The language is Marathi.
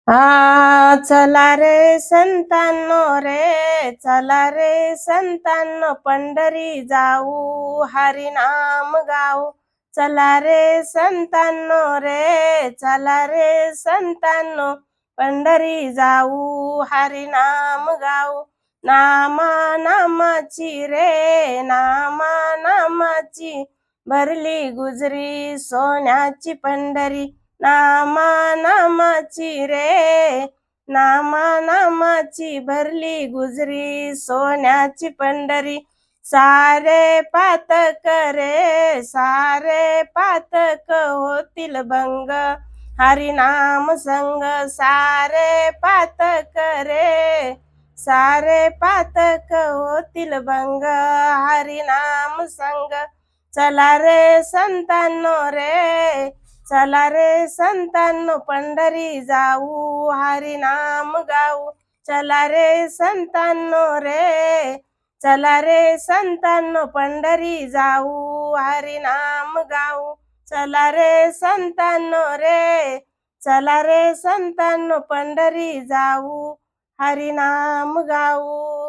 चला रे संतांनो रे, चला रे संतांनो, पंढरी जाऊ, हरिनाम गाऊ. चला रे संतांनो रे, चला रे संतांनो, पंढरी जाऊ, हरिनाम गाऊ. नामा नामाची रे, नामा नामाची, भरली गुजरी सोन्याची पंढरी. नामा नामाची रे, नामा नामाची, भरली गुजरी सोन्याची पंढरी. सारे पातक रे, सारे पातक होतील भंग, हरिनाम संग. सारे पातक रे, सारे पातक होतील भंग, हरिनाम संग. चला रे संतांनो रे, चला रे संतांनो, पंढरी जाऊ, हरिनाम गाऊ. चला रे संतांनो रे, चला रे संतांनो, पंढरी जाऊ, हरिनाम गाऊ. चला रे संतांनो रे, चला रे संतांनो, पंढरी जाऊ, हरिनाम गाऊ.